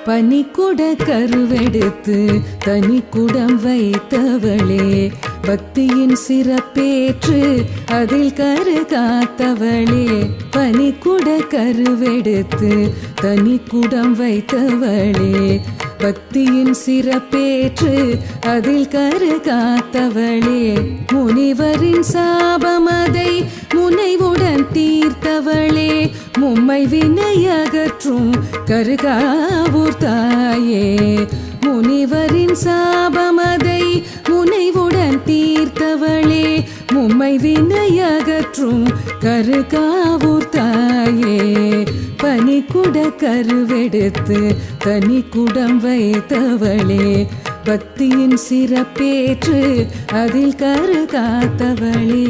பனிக்குட கருவெடுத்து தனி குடம் வைத்தவளே பக்தியின் சிறப்பேற்று அதில் கரு காத்தவளே பனிக்குட கருவெடுத்து தனி குடம் வைத்தவளே பக்தியின் சிறப்பேற்று அதில் கரு காத்தவளே முனிவரின் சாபமதை முனைவுடன் தீர்த்தவளே மும்மை வினை அகற்றும் கருகாவூர் தாயே முனிவரின் சாபமதை முனைவுடன் தீர்த்தவளே மும்மை வினை அகற்றும் கருகாவூர் தாயே பனிக்குட கருவெடுத்து தனி குடம் வைத்தவளே பக்தியின் சிறப்பேற்று அதில் கரு காத்தவளே